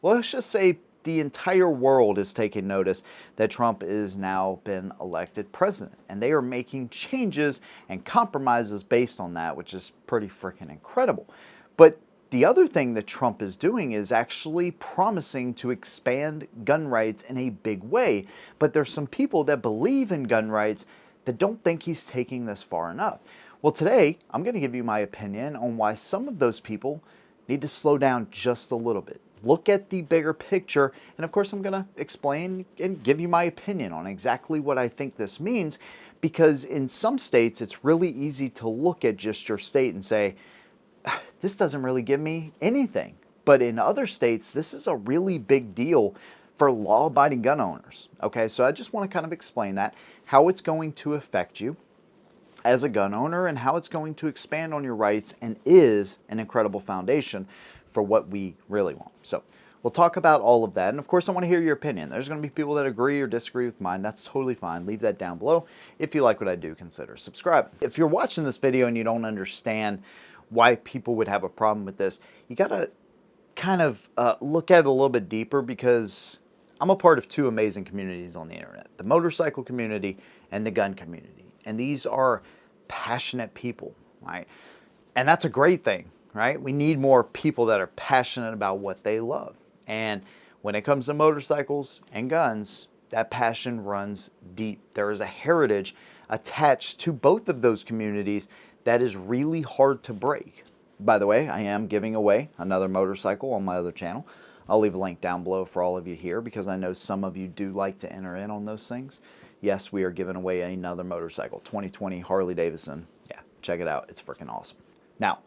well, let's just say the entire world is taking notice that Trump is now been elected president, and they are making changes and compromises based on that, which is pretty freaking incredible. But the other thing that Trump is doing is actually promising to expand gun rights in a big way. But there's some people that believe in gun rights that don't think he's taking this far enough. Well, today I'm going to give you my opinion on why some of those people need to slow down just a little bit. Look at the bigger picture, and of course I'm going to explain and give you my opinion on exactly what I think this means, because in some states it's really easy to look at just your state and say, this doesn't really give me anything. But in other states, this is a really big deal for law-abiding gun owners. Okay, so I just want to kind of explain that, how it's going to affect you as a gun owner and how it's going to expand on your rights and is an incredible foundation for what we really want. So we'll talk about all of that. And of course, I want to hear your opinion. There's going to be people that agree or disagree with mine. That's totally fine. Leave that down below. If you like what I do, consider subscribing. If you're watching this video and you don't understand why people would have a problem with this, you got to kind of look at it a little bit deeper, because I'm a part of two amazing communities on the internet, the motorcycle community and the gun community. And these are passionate people, right? And that's a great thing, right? We need more people that are passionate about what they love. And when it comes to motorcycles and guns, that passion runs deep. There is a heritage attached to both of those communities that is really hard to break. By the way, I am giving away another motorcycle on my other channel. I'll leave a link down below for all of you here, because I know some of you do like to enter in on those things. Yes, we are giving away another motorcycle, 2020 Harley Davidson. Yeah, check it out. It's freaking awesome. Now,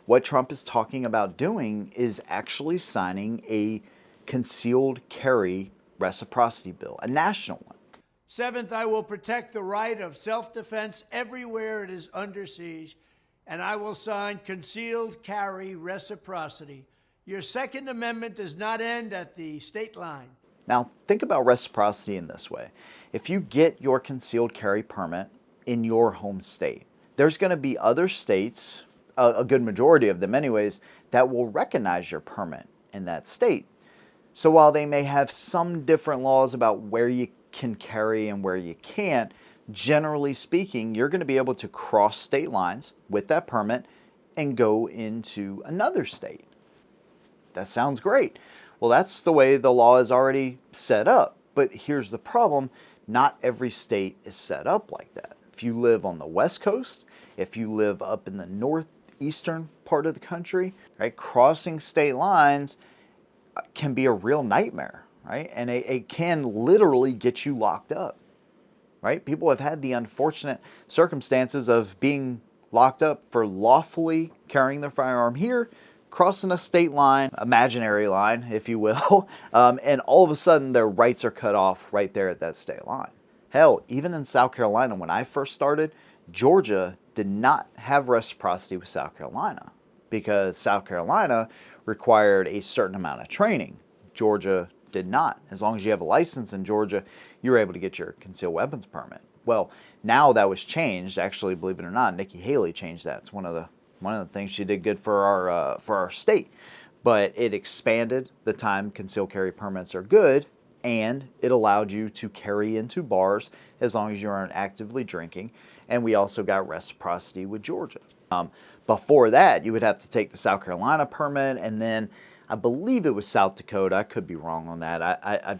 what Trump is talking about doing is actually signing a concealed carry reciprocity bill, a national one. Seventh, I will protect the right of self-defense everywhere it is under siege, and I will sign concealed carry reciprocity. Your Second Amendment does not end at the state line. Now, think about reciprocity in this way. If you get your concealed carry permit in your home state, there's going to be other states, a good majority of them anyways, that will recognize your permit in that state. So while they may have some different laws about where you can carry and where you can't, generally speaking, you're going to be able to cross state lines with that permit and go into another state. That sounds great. Well, that's the way the law is already set up. But here's the problem. Not every state is set up like that. If you live on the West Coast, if you live up in the northeastern part of the country, right, crossing state lines can be a real nightmare, right? And it can literally get you locked up, right? People have had the unfortunate circumstances of being locked up for lawfully carrying their firearm here, crossing a state line, imaginary line, if you will, and all of a sudden their rights are cut off right there at that state line. Hell, even in South Carolina, when I first started, Georgia did not have reciprocity with South Carolina, because South Carolina required a certain amount of training. Georgia did not. As long as you have a license in Georgia, you're able to get your concealed weapons permit. Well, now that was changed. Actually, believe it or not, Nikki Haley changed that. It's one of the things she did good for our state. But it expanded the time concealed carry permits are good, and it allowed you to carry into bars as long as you aren't actively drinking. And we also got reciprocity with Georgia. Before that, you would have to take the South Carolina permit, and then I believe it was South Dakota. I could be wrong on that. I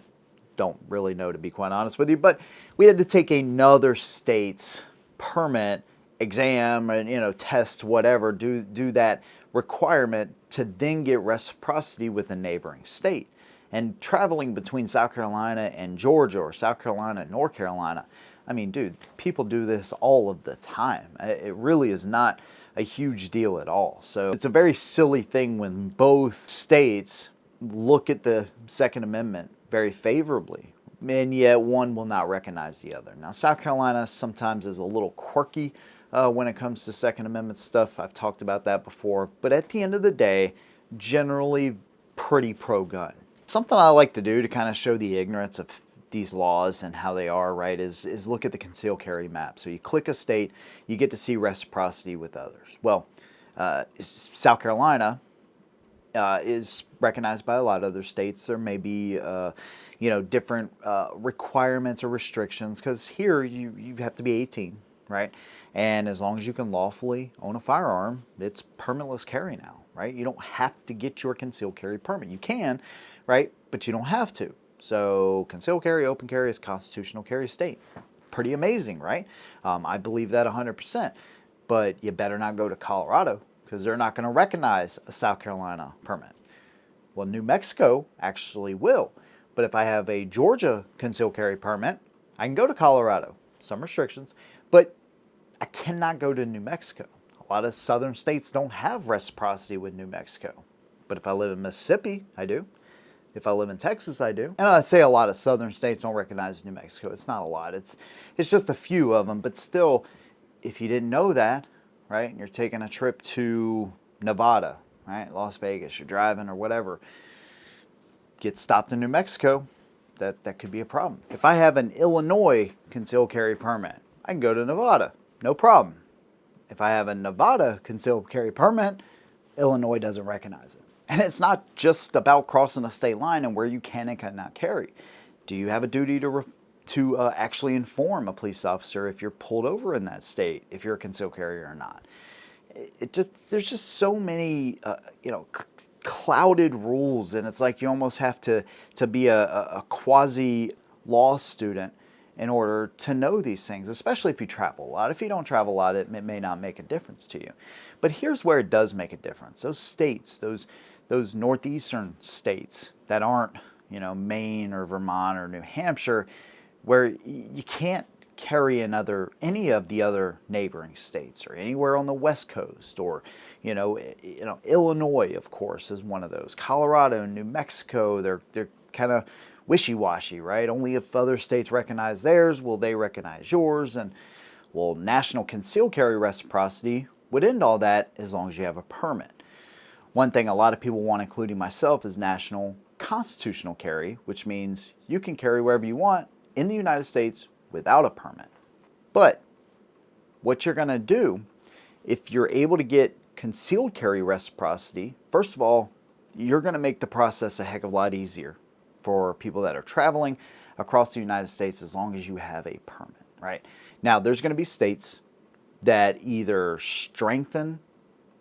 don't really know, to be quite honest with you. But we had to take another state's permit, exam, and test, whatever, do that requirement to then get reciprocity with a neighboring state. And traveling between South Carolina and Georgia, or South Carolina and North Carolina, I mean, dude, people do this all of the time. It really is not a huge deal at all. So it's a very silly thing when both states look at the Second Amendment very favorably, and yet one will not recognize the other. Now, South Carolina sometimes is a little quirky when it comes to Second Amendment stuff. I've talked about that before, but at the end of the day, generally pretty pro-gun. Something I like to do to kind of show the ignorance of these laws and how they are, right, is look at the concealed carry map. So you click a state, you get to see reciprocity with others. Well, South Carolina is recognized by a lot of other states. There may be, different requirements or restrictions, because here you have to be 18, right? And as long as you can lawfully own a firearm, it's permitless carry now, right? You don't have to get your concealed carry permit. You can, right? But you don't have to. So concealed carry, open carry is constitutional carry state. Pretty amazing, right? I believe that 100%. But you better not go to Colorado, because they're not going to recognize a South Carolina permit. Well, New Mexico actually will. But if I have a Georgia concealed carry permit, I can go to Colorado. Some restrictions, but I cannot go to New Mexico. A lot of southern states don't have reciprocity with New Mexico. But if I live in Mississippi, I do. If I live in Texas, I do. And I say a lot of southern states don't recognize New Mexico. It's not a lot. It's just a few of them. But still, if you didn't know that, right, and you're taking a trip to Nevada, right, Las Vegas, you're driving or whatever, get stopped in New Mexico, that could be a problem. If I have an Illinois concealed carry permit, I can go to Nevada, no problem. If I have a Nevada concealed carry permit, Illinois doesn't recognize it. And it's not just about crossing a state line and where you can and cannot carry. Do you have a duty to actually inform a police officer if you're pulled over in that state, if you're a concealed carrier or not? There's just so many clouded rules, and it's like you almost have to be a quasi law student in order to know these things, especially if you travel a lot. If you don't travel a lot, it may not make a difference to you. But here's where it does make a difference. Those states, those northeastern states that aren't, Maine or Vermont or New Hampshire, where you can't carry in any of the other neighboring states or anywhere on the West Coast, or Illinois, of course, is one of those. Colorado and New Mexico, they're kind of wishy-washy, right? Only if other states recognize theirs will they recognize yours. And well, national concealed carry reciprocity would end all that as long as you have a permit. One thing a lot of people want, including myself, is national constitutional carry, which means you can carry wherever you want in the United States without a permit. But what you're going to do, if you're able to get concealed carry reciprocity, first of all, you're going to make the process a heck of a lot easier for people that are traveling across the United States as long as you have a permit, right? Now, there's going to be states that either strengthen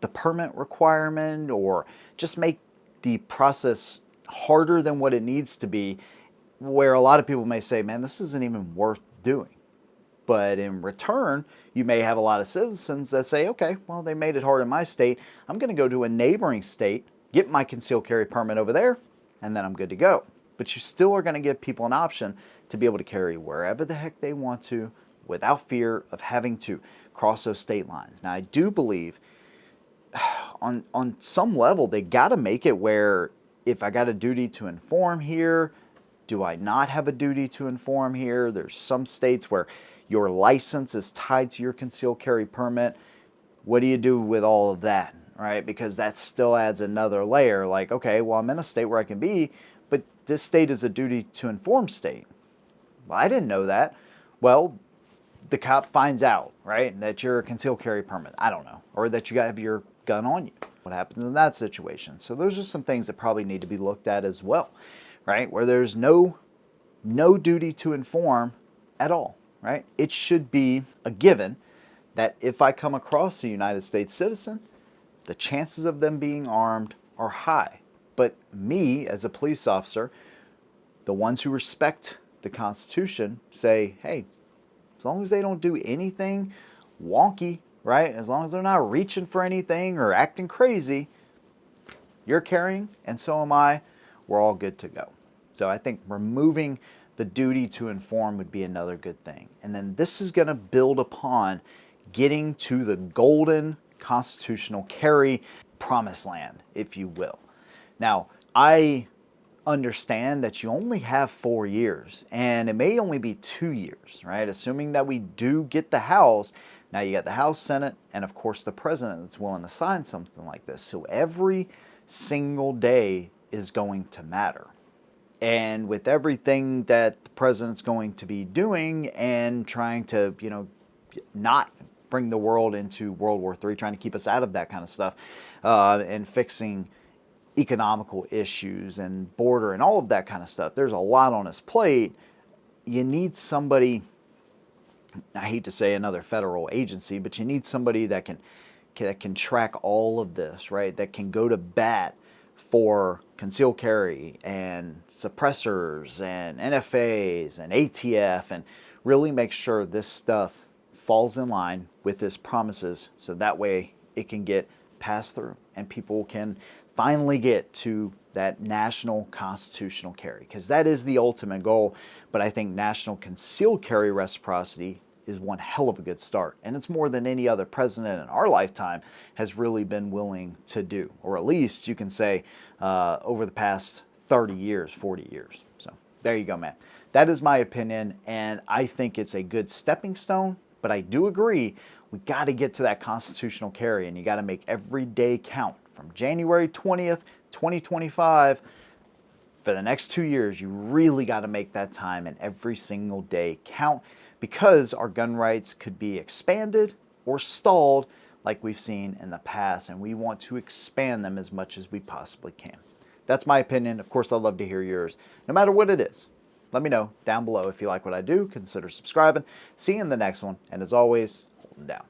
the permit requirement or just make the process harder than what it needs to be, where a lot of people may say, man, this isn't even worth doing. But in return, you may have a lot of citizens that say, okay, well, they made it hard in my state. I'm going to go to a neighboring state, get my concealed carry permit over there, and then I'm good to go. But you still are going to give people an option to be able to carry wherever the heck they want to without fear of having to cross those state lines. Now, I do believe on some level, they got to make it where if I got a duty to inform here, do I not have a duty to inform here? There's some states where your license is tied to your concealed carry permit. What do you do with all of that, right? Because that still adds another layer. Like, okay, well, I'm in a state where I can be, but this state is a duty to inform state. Well, I didn't know that. Well, the cop finds out, right, that you're a concealed carry permit. I don't know. Or that you have your gun on you. What happens in that situation? So those are some things that probably need to be looked at as well, right? Where there's no duty to inform at all, right? It should be a given that if I come across a United States citizen, the chances of them being armed are high. But me, as a police officer, the ones who respect the Constitution say, hey, as long as they don't do anything wonky, right? As long as they're not reaching for anything or acting crazy, you're carrying and so am I. We're all good to go. So I think removing the duty to inform would be another good thing. And then this is going to build upon getting to the golden constitutional carry promised land, if you will. Now, I understand that you only have 4 years, and it may only be 2 years, right? Assuming that we do get the House. Now you got the House, Senate, and of course the President that's willing to sign something like this. So every single day is going to matter. And with everything that the President's going to be doing and trying to, not bring the world into World War III, trying to keep us out of that kind of stuff, and fixing economical issues and border and all of that kind of stuff. There's a lot on his plate. You need somebody, I hate to say another federal agency, but you need somebody that can track all of this, right? That can go to bat for concealed carry and suppressors and NFAs and ATF and really make sure this stuff falls in line with his promises so that way it can get passed through and people can finally get to that national constitutional carry, because that is the ultimate goal. But I think national concealed carry reciprocity is one hell of a good start, and it's more than any other president in our lifetime has really been willing to do, or at least you can say over the past 30 years, 40 years. So there you go, man. That is my opinion, and I think it's a good stepping stone, but I do agree we got to get to that constitutional carry, and you got to make every day count from January 20th, 2025. For the next 2 years, you really got to make that time and every single day count, because our gun rights could be expanded or stalled like we've seen in the past, and we want to expand them as much as we possibly can. That's my opinion. Of course, I'd love to hear yours, no matter what it is. Let me know down below. If you like what I do, consider subscribing. See you in the next one, and as always, hold them down.